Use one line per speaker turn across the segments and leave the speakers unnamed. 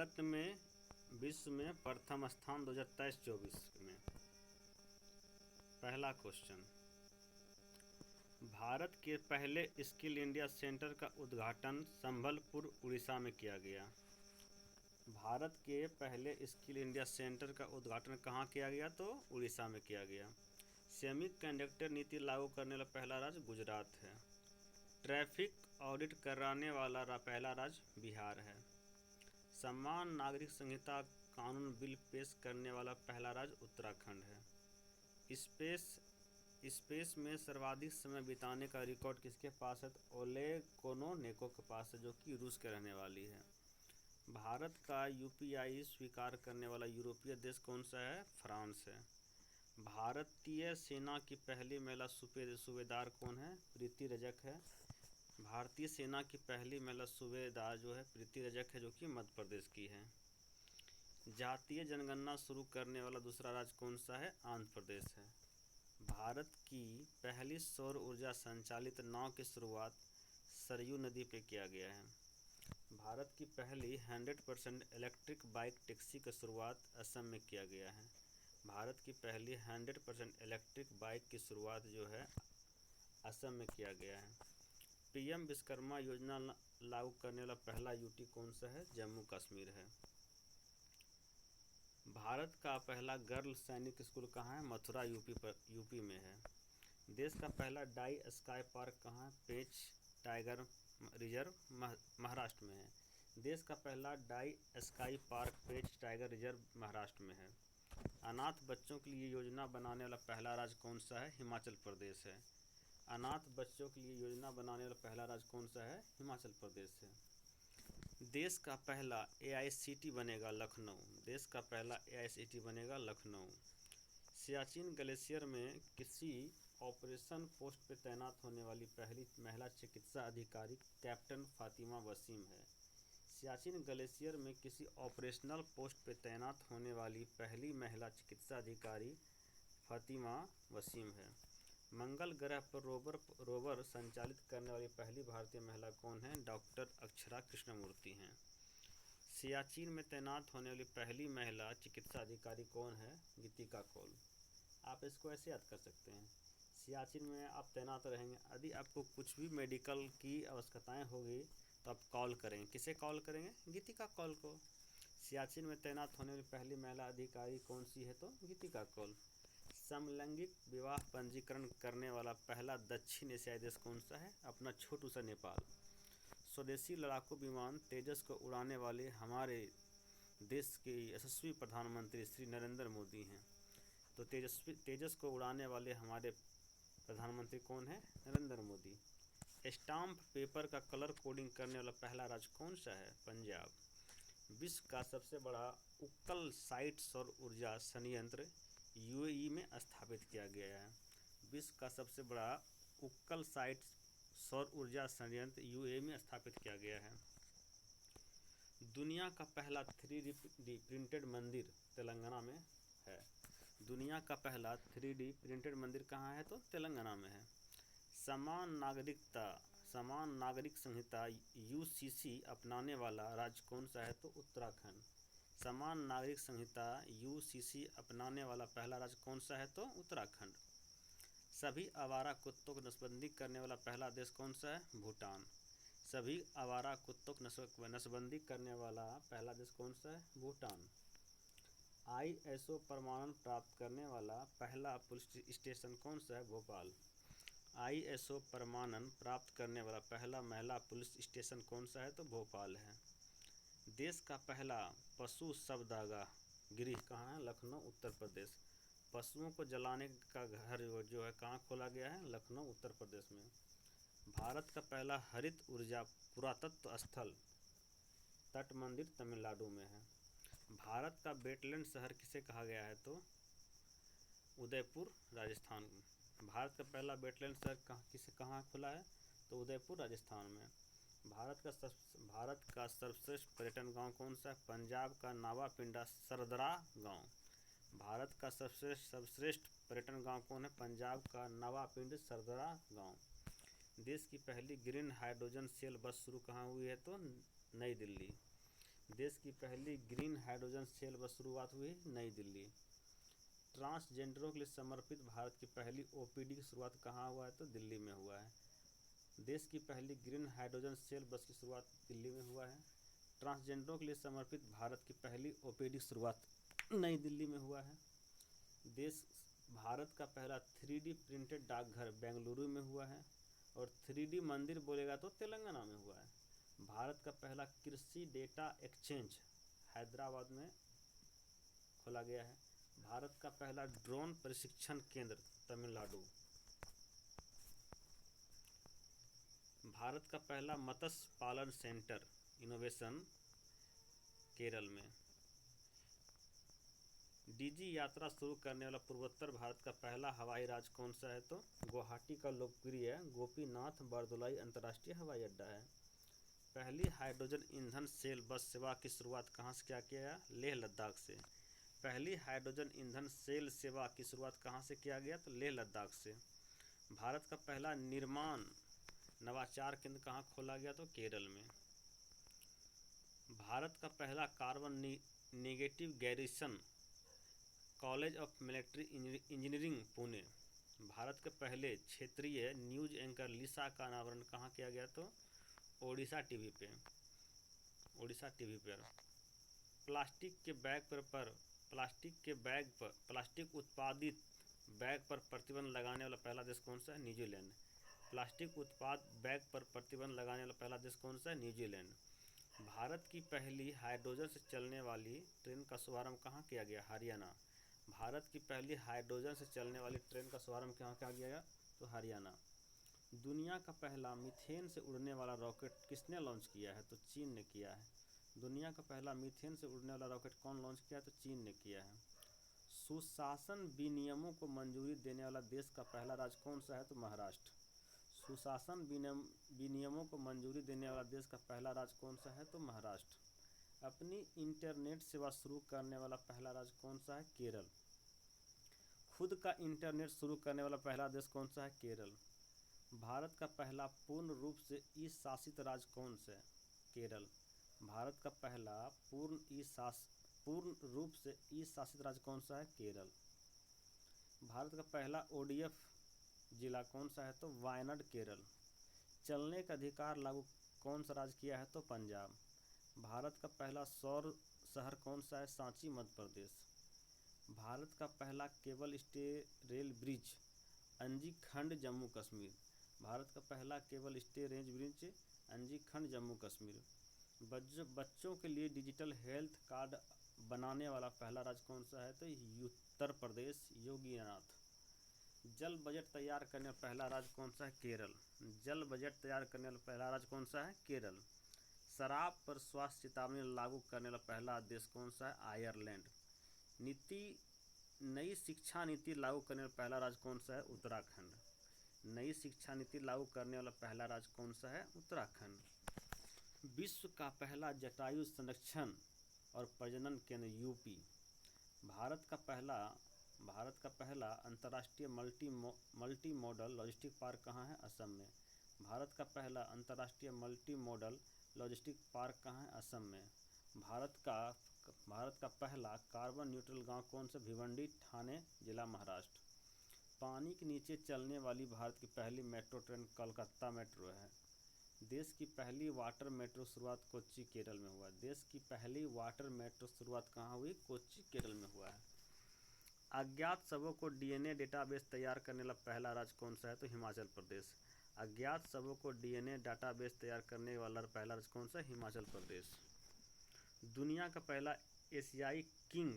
भारत में विश्व में प्रथम स्थान 2023-24 में। पहला क्वेश्चन, भारत के पहले स्किल इंडिया सेंटर का उद्घाटन संबलपुर उड़ीसा में किया गया। भारत के पहले स्किल इंडिया सेंटर का उद्घाटन कहाँ किया गया? तो उड़ीसा में किया गया। सेमी कंडक्टर नीति लागू करने वाला पहला राज्य गुजरात है। ट्रैफिक ऑडिट कराने वाला पहला राज्य बिहार है। समान नागरिक संहिता कानून बिल पेश करने वाला पहला राज्य उत्तराखंड है। स्पेस में सर्वाधिक समय बिताने का रिकॉर्ड किसके पास है? तो ओलेग कोनोनेको के पास है, जो कि रूस के रहने वाली है। भारत का यूपीआई स्वीकार करने वाला यूरोपीय देश कौन सा है? फ्रांस है। भारतीय सेना की पहली महिला सूबेदार कौन है? प्रीति रजक है। भारतीय सेना की पहली महिला सूबेदार जो है प्रीति रजक है, जो कि मध्य प्रदेश की है। जातीय जनगणना शुरू करने वाला दूसरा राज्य कौन सा है? आंध्र प्रदेश है। भारत की पहली सौर ऊर्जा संचालित नाव की शुरुआत सरयू नदी पे किया गया है। भारत की पहली 100% इलेक्ट्रिक बाइक टैक्सी की शुरुआत असम में किया गया है। भारत की पहली 100% इलेक्ट्रिक बाइक की शुरुआत जो है असम में किया गया है। पीएम विश्वकर्मा योजना लागू करने वाला पहला यूटी कौन सा है? जम्मू कश्मीर है। भारत का पहला गर्ल सैनिक स्कूल कहाँ है? मथुरा यूपी में है। देश का पहला डाई स्काई पार्क कहाँ है? पेंच टाइगर रिजर्व महाराष्ट्र में है। देश का पहला डाई स्काई पार्क पेंच टाइगर रिजर्व महाराष्ट्र में है। अनाथ बच्चों के लिए योजना बनाने वाला पहला राज्य कौन सा है? हिमाचल प्रदेश है। अनाथ बच्चों के लिए योजना बनाने वाला पहला राज्य कौन सा है? हिमाचल प्रदेश है। देश का पहला एआईसीटी बनेगा लखनऊ। देश का पहला एआईसीटी बनेगा लखनऊ। सियाचिन ग्लेशियर में किसी ऑपरेशन पोस्ट पर तैनात होने वाली पहली महिला चिकित्सा अधिकारी कैप्टन फातिमा वसीम है। सियाचिन ग्लेशियर में किसी ऑपरेशनल पोस्ट पर तैनात होने वाली पहली महिला चिकित्सा अधिकारी फातिमा वसीम है। मंगल ग्रह पर रोवर संचालित करने वाली पहली भारतीय महिला कौन है? डॉक्टर अक्षरा कृष्णमूर्ति हैं। सियाचिन में तैनात होने वाली पहली महिला चिकित्सा अधिकारी कौन है? गीतिका कौल। आप इसको ऐसे याद कर सकते हैं, सियाचिन में आप तैनात रहेंगे, यदि आपको कुछ भी मेडिकल की आवश्यकताएं होगी तो आप कॉल करेंगे। किसे कॉल करेंगे? गीतिका कौल को। सियाचिन में तैनात होने वाली पहली महिला अधिकारी कौन सी है? तो गीतिका कौल। समलैंगिक विवाह पंजीकरण करने वाला पहला दक्षिण एशियाई देश कौन सा है? अपना छोटू सा नेपाल। स्वदेशी लड़ाकू विमान तेजस को उड़ाने वाले हमारे देश के यशस्वी प्रधानमंत्री श्री नरेंद्र मोदी हैं। तो तेजस को उड़ाने वाले हमारे प्रधानमंत्री कौन है? नरेंद्र मोदी। स्टाम्प पेपर का कलर कोडिंग करने वाला पहला राज्य कौन सा है? पंजाब। विश्व का सबसे बड़ा उक्कल साइट सौर ऊर्जा संयंत्र यूएई में स्थापित किया गया है। विश्व का सबसे बड़ा उक्कल साइट सौर ऊर्जा संयंत्र यूएई में स्थापित किया गया है। दुनिया का पहला 3D प्रिंटेड मंदिर तेलंगाना में है। दुनिया का पहला 3D प्रिंटेड मंदिर कहाँ है? तो तेलंगाना में है। समान नागरिक संहिता यूसीसी अपनाने वाला राज्य कौन सा है? तो उत्तराखंड। समान नागरिक संहिता यूसीसी अपनाने वाला पहला राज्य कौन सा है? तो उत्तराखंड। सभी आवारा कुत्तों को नसबंदी करने वाला पहला देश कौन सा है? भूटान। सभी आवारा कुत्तों को नसबंदी करने वाला पहला देश कौन सा है? भूटान। आईएसओ प्रमाणन प्राप्त करने वाला पहला पुलिस स्टेशन कौन सा है? भोपाल। आईएसओ प्रमाणन प्राप्त करने वाला पहला महिला पुलिस स्टेशन कौन सा है? तो भोपाल है। देश का पहला पशु शवदाह गृह कहाँ है? लखनऊ उत्तर प्रदेश। पशुओं को जलाने का घर जो है कहाँ खोला गया है? लखनऊ उत्तर प्रदेश में। भारत का पहला हरित ऊर्जा पुरातत्व स्थल तट मंदिर तमिलनाडु में है। भारत का वेटलैंड शहर किसे कहा गया है? तो उदयपुर राजस्थान। भारत का पहला वेटलैंड शहर कहाँ खुला है? तो उदयपुर राजस्थान में। भारत का सर्वश्रेष्ठ पर्यटन गांव कौन सा है? पंजाब का नावापिंडा सरदरा गांव। भारत का सर्वश्रेष्ठ पर्यटन गांव कौन है? पंजाब का नवापिंड सरदरा गांव। देश की पहली ग्रीन हाइड्रोजन सेल बस शुरू कहाँ हुई है? तो नई दिल्ली। देश की पहली ग्रीन हाइड्रोजन सेल बस शुरुआत हुई नई दिल्ली। ट्रांसजेंडरों के लिए समर्पित भारत की पहली ओपीडी की शुरुआत कहाँ हुआ है? तो दिल्ली में हुआ है। देश की पहली ग्रीन हाइड्रोजन सेल बस की शुरुआत दिल्ली में हुआ है। ट्रांसजेंडरों के लिए समर्पित भारत की पहली ओपीडी की शुरुआत नई दिल्ली में हुआ है। देश भारत का पहला 3D प्रिंटेड डाकघर बेंगलुरु में हुआ है। और 3D मंदिर बोलेगा तो तेलंगाना में हुआ है। भारत का पहला कृषि डेटा एक्सचेंज हैदराबाद में खोला गया है। भारत का पहला ड्रोन प्रशिक्षण केंद्र तमिलनाडु। भारत का पहला मत्स्य पालन सेंटर इनोवेशन केरल में। डीजी यात्रा शुरू करने वाला पूर्वोत्तर भारत का पहला हवाई राज्य कौन सा है? तो गुवाहाटी का लोकप्रिय गोपीनाथ बरदोलाई अंतर्राष्ट्रीय हवाई अड्डा है। पहली हाइड्रोजन ईंधन सेल बस सेवा की शुरुआत कहाँ से किया गया? लेह लद्दाख से। पहली हाइड्रोजन ईंधन सेल सेवा की शुरुआत कहाँ से किया गया? तो लेह लद्दाख से। भारत का पहला निर्माण नवाचार केंद्र कहाँ खोला गया? तो केरल में। भारत का पहला carbon negative garrison college of military engineering Pune. Bharat के पहले क्षेत्रीय न्यूज एंकर लिसा का अनावरण कहाँ किया गया? तो ओडिशा टीवी पर। प्लास्टिक उत्पादित बैग पर प्रतिबंध लगाने वाला पहला देश कौन सा है? न्यूजीलैंड। प्लास्टिक उत्पाद बैग पर प्रतिबंध लगाने वाला पहला देश कौन सा है? न्यूजीलैंड। भारत की पहली हाइड्रोजन से चलने वाली ट्रेन का शुभारंभ कहाँ किया गया? हरियाणा। भारत की पहली हाइड्रोजन से चलने वाली ट्रेन का शुभारंभ कहाँ किया गया? तो हरियाणा। दुनिया का पहला मीथेन से उड़ने वाला रॉकेट किसने लॉन्च किया है? तो चीन ने किया है। दुनिया का पहला मीथेन से उड़ने वाला रॉकेट कौन लॉन्च किया है? तो चीन ने किया है। सुशासन विनियमों को मंजूरी देने वाला देश का पहला राज्य कौन सा है? तो महाराष्ट्र। सुशासन विनियमों को मंजूरी देने वाला देश का पहला राज्य कौन सा है? तो महाराष्ट्र। अपनी इंटरनेट सेवा शुरू करने वाला पहला राज्य कौन सा है? केरल। खुद का इंटरनेट शुरू करने वाला पहला देश कौन सा है? केरल। भारत का पहला पूर्ण रूप से ई शासित राज्य कौन सा है? केरल। भारत का पहला पूर्ण रूप से ई शासित राज्य कौन सा है? केरल। भारत का पहला ODF जिला कौन सा है? तो वायनाड केरल। चलने का अधिकार लागू कौन सा राज्य किया है? तो पंजाब। भारत का पहला सौर शहर कौन सा है? सांची मध्य प्रदेश। भारत का पहला cable stay rail bridge Anjikhand Jammu Kashmir. Bharat का पहला cable stay range bridge Anjikhand Jammu Kashmir. बच्चों के लिए डिजिटल हेल्थ कार्ड बनाने वाला पहला राज्य कौन सा है? तो उत्तर प्रदेश योगी आदित्यनाथ। जल बजट तैयार करने वाला पहला राज्य कौन सा है? केरल। जल बजट तैयार करने वाला पहला राज्य कौन सा है? केरल। शराब पर स्वास्थ्य चेतावनी लागू करने वाला पहला देश कौन सा है? आयरलैंड। नई शिक्षा नीति लागू करने वाला पहला राज्य कौन सा है? उत्तराखंड। नई शिक्षा नीति लागू करने वाला पहला राज्य कौन सा है? उत्तराखंड। विश्व का पहला जटायु संरक्षण और प्रजनन केंद्र यूपी। भारत का पहला अंतर्राष्ट्रीय मल्टी मॉडल लॉजिस्टिक पार्क कहाँ है? असम में। भारत का पहला अंतर्राष्ट्रीय मल्टी मॉडल लॉजिस्टिक पार्क कहाँ है? असम में। भारत का पहला कार्बन न्यूट्रल गांव कौन सा? भिवंडी, ठाणे जिला, महाराष्ट्र। पानी के नीचे चलने वाली भारत की पहली मेट्रो ट्रेन कोलकाता मेट्रो है। देश की पहली वाटर मेट्रो शुरुआत कोच्चि केरल में हुआ है। देश की पहली वाटर मेट्रो शुरुआत कहाँ हुई? कोच्चि केरल में हुआ है। अज्ञात शवों को DNA डेटाबेस तैयार करने वाला पहला राज्य कौन सा है? तो हिमाचल प्रदेश। अज्ञात शवों को DNA डाटाबेस तैयार करने वाला पहला राज्य कौन सा है? हिमाचल प्रदेश। दुनिया का पहला एशियाई किंग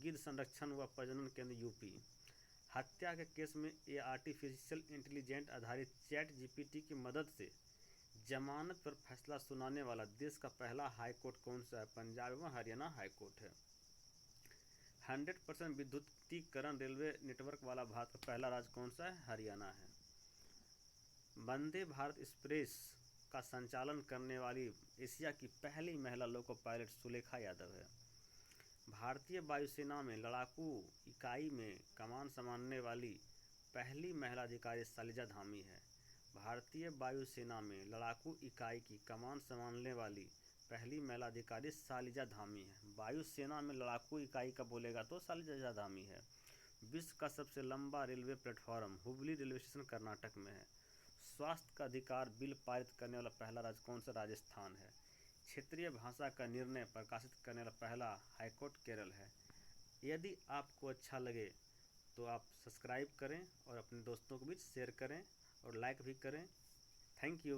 गिद्ध संरक्षण व प्रजनन केंद्र यूपी। हत्या के केस में आर्टिफिशियल इंटेलिजेंस आधारित ChatGPT की मदद से जमानत पर फैसला सुनाने वाला देश का पहला हाईकोर्ट कौन सा है? पंजाब एवं हरियाणा हाईकोर्ट है। 100% विद्युतीकरण रेलवे नेटवर्क वाला भारत का पहला राज्य कौन सा है? हरियाणा है। वंदे भारत एक्सप्रेस का संचालन करने वाली एशिया की पहली महिला लोको पायलट सुलेखा यादव है। भारतीय वायुसेना में लड़ाकू इकाई में कमान संभालने वाली पहली महिला अधिकारी शैलजा धामी है। भारतीय वायुसेना में लड़ाकू इकाई की कमान संभालने वाली पहली महिला अधिकारी शालिजा धामी है। वायुसेना में लड़ाकू इकाई का बोलेगा तो शालिजा धामी है। विश्व का सबसे लंबा railway platform Hubli railway station Karnataka में है। स्वास्थ्य का अधिकार बिल पारित करने वाला पहला राज्य कौन सा? राजस्थान है। क्षेत्रीय भाषा का निर्णय प्रकाशित करने वाला पहला हाईकोर्ट केरल है। यदि आपको अच्छा लगे तो आप सब्सक्राइब करें और अपने दोस्तों के बीच शेयर करें और लाइक भी करें। Thank you.